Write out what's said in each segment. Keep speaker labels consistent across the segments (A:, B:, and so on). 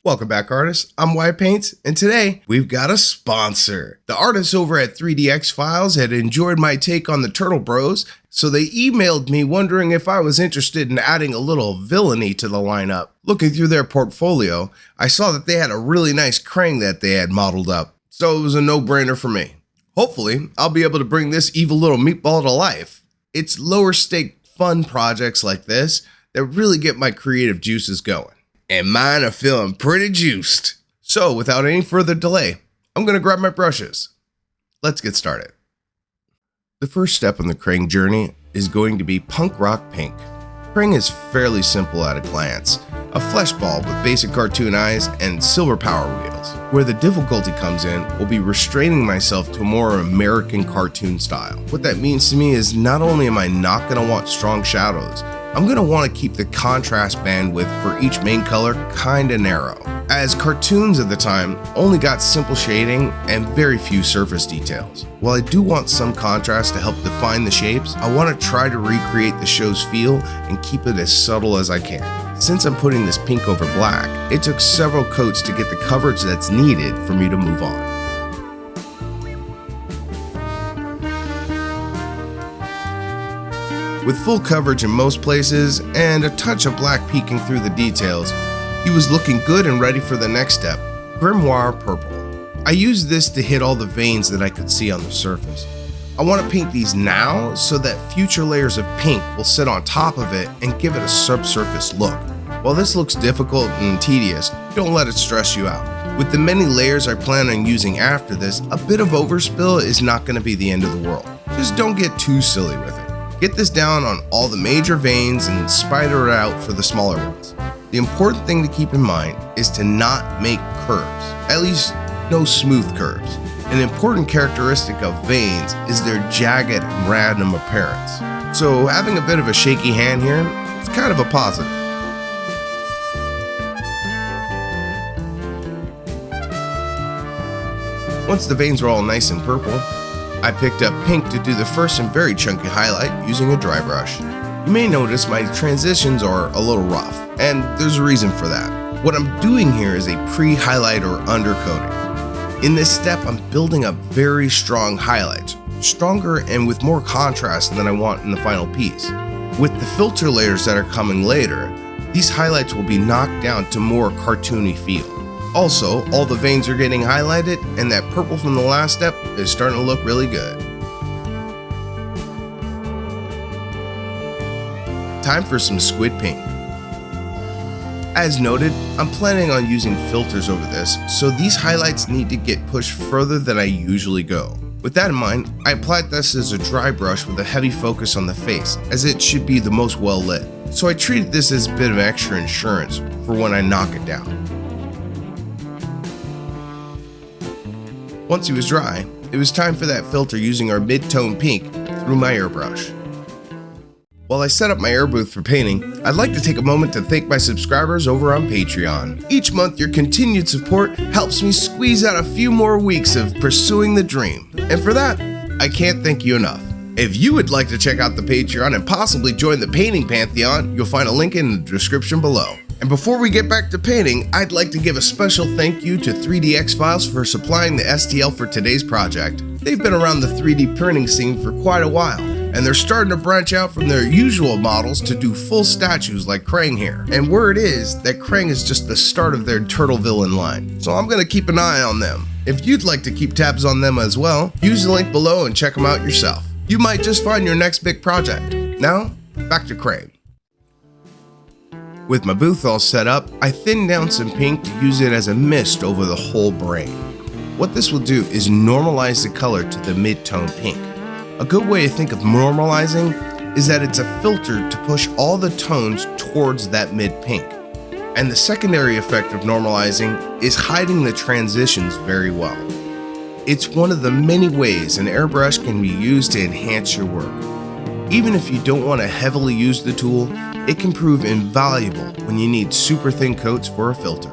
A: Welcome back, artists. I'm Wyatt Paints, and today we've got a sponsor. The artists over at 3DX Files had enjoyed my take on the Turtle Bros, so they emailed me wondering if I was interested in adding a little villainy to the lineup. Looking through their portfolio, I saw that they had a really nice Krang that they had modeled up, so it was a no-brainer for me. Hopefully, I'll be able to bring this evil little meatball to life. It's lower stake fun projects like this that really get my creative juices going. And mine are feeling pretty juiced. So without any further delay, I'm going to grab my brushes. Let's get started. The first step on the Krang journey is going to be Punk Rock Pink. Krang is fairly simple at a glance. A flesh ball with basic cartoon eyes and silver power wheels. Where the difficulty comes in will be restraining myself to a more American cartoon style. What that means to me is not only am I not going to want strong shadows, I'm going to want to keep the contrast bandwidth for each main color kinda narrow, as cartoons at the time only got simple shading and very few surface details. While I do want some contrast to help define the shapes, I want to try to recreate the show's feel and keep it as subtle as I can. Since I'm putting this pink over black, it took several coats to get the coverage that's needed for me to move on. With full coverage in most places and a touch of black peeking through the details, he was looking good and ready for the next step, Grimoire Purple. I used this to hit all the veins that I could see on the surface. I want to paint these now so that future layers of pink will sit on top of it and give it a subsurface look. While this looks difficult and tedious, don't let it stress you out. With the many layers I plan on using after this, a bit of overspill is not going to be the end of the world. Just don't get too silly with it. Get this down on all the major veins and spider it out for the smaller ones. The important thing to keep in mind is to not make curves, at least no smooth curves. An important characteristic of veins is their jagged and random appearance. So having a bit of a shaky hand here is kind of a positive. Once the veins were all nice and purple, I picked up pink to do the first and very chunky highlight using a dry brush. You may notice my transitions are a little rough, and there's a reason for that. What I'm doing here is a pre-highlight or undercoating. In this step, I'm building up very strong highlights, stronger and with more contrast than I want in the final piece. With the filter layers that are coming later, these highlights will be knocked down to more cartoony feel. Also, all the veins are getting highlighted, and that purple from the last step is starting to look really good. Time for some squid pink. As noted, I'm planning on using filters over this, so these highlights need to get pushed further than I usually go. With that in mind, I applied this as a dry brush with a heavy focus on the face, as it should be the most well lit. So I treated this as a bit of extra insurance for when I knock it down. Once he was dry, it was time for that filter using our mid-tone pink through my airbrush. While I set up my air booth for painting, I'd like to take a moment to thank my subscribers over on Patreon. Each month, your continued support helps me squeeze out a few more weeks of pursuing the dream. And for that, I can't thank you enough. If you would like to check out the Patreon and possibly join the Painting Pantheon, you'll find a link in the description below. And before we get back to painting, I'd like to give a special thank you to 3DX Files for supplying the STL for today's project. They've been around the 3D printing scene for quite a while, and they're starting to branch out from their usual models to do full statues like Krang here. And word is that Krang is just the start of their turtle villain line, so I'm gonna keep an eye on them. If you'd like to keep tabs on them as well, use the link below and check them out yourself. You might just find your next big project. Now, back to Krang. With my booth all set up, I thinned down some pink to use it as a mist over the whole brain. What this will do is normalize the color to the mid-tone pink. A good way to think of normalizing is that it's a filter to push all the tones towards that mid-pink. And the secondary effect of normalizing is hiding the transitions very well. It's one of the many ways an airbrush can be used to enhance your work. Even if you don't want to heavily use the tool, it can prove invaluable when you need super thin coats for a filter.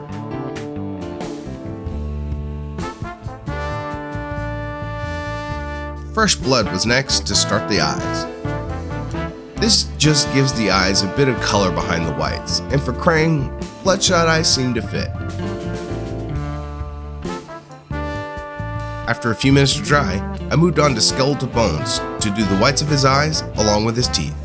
A: Fresh blood was next to start the eyes. This just gives the eyes a bit of color behind the whites, and for Krang, bloodshot eyes seem to fit. After a few minutes to dry, I moved on to skeletal bones to do the whites of his eyes along with his teeth.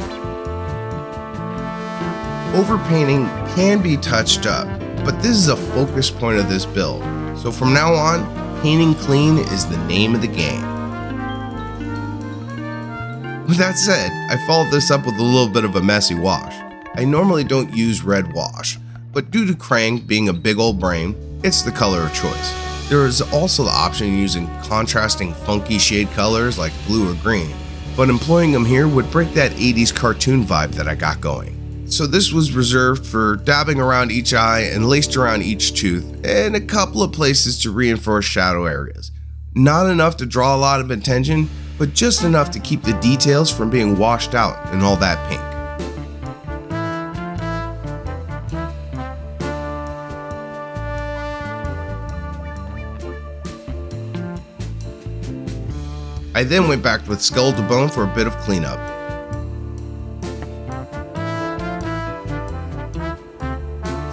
A: Overpainting can be touched up, but this is a focus point of this build. So from now on, painting clean is the name of the game. With that said, I followed this up with a little bit of a messy wash. I normally don't use red wash, but due to Krang being a big old brain, it's the color of choice. There is also the option of using contrasting funky shade colors like blue or green, but employing them here would break that 80s cartoon vibe that I got going. So this was reserved for dabbing around each eye and laced around each tooth, and a couple of places to reinforce shadow areas. Not enough to draw a lot of attention, but just enough to keep the details from being washed out in all that pink. I then went back with skeletal bone for a bit of cleanup.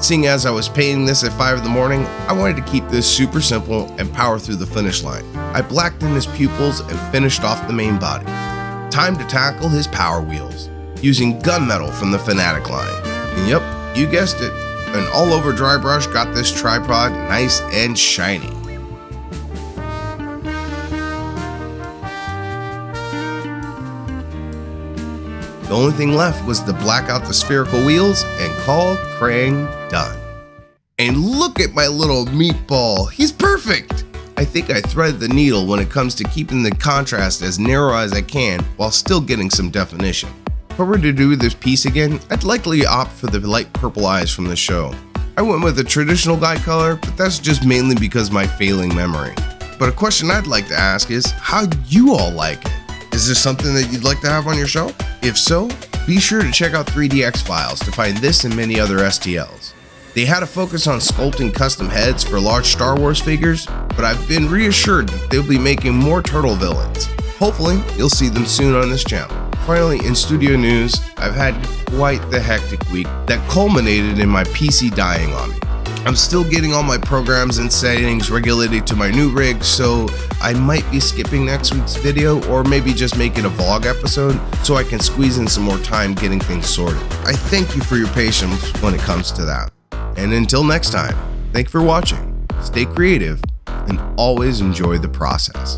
A: Seeing as I was painting this at 5 in the morning, I wanted to keep this super simple and power through the finish line. I blacked in his pupils and finished off the main body. Time to tackle his power wheels, using gunmetal from the Fanatic line. And yep, you guessed it, an all-over dry brush got this tripod nice and shiny. The only thing left was to black out the spherical wheels and call Krang done. And look at my little meatball, he's perfect! I think I threaded the needle when it comes to keeping the contrast as narrow as I can while still getting some definition. If I were to do this piece again, I'd likely opt for the light purple eyes from the show. I went with a traditional guide color, but that's just mainly because of my failing memory. But a question I'd like to ask is, how do you all like it? Is this something that you'd like to have on your show? If so, be sure to check out 3DX Files to find this and many other STLs. They had a focus on sculpting custom heads for large Star Wars figures, but I've been reassured that they'll be making more turtle villains. Hopefully, you'll see them soon on this channel. Finally, in studio news, I've had quite the hectic week that culminated in my PC dying on me. I'm still getting all my programs and settings regulated to my new rig, so I might be skipping next week's video or maybe just making a vlog episode so I can squeeze in some more time getting things sorted. I thank you for your patience when it comes to that. And until next time, thank you for watching, stay creative, and always enjoy the process.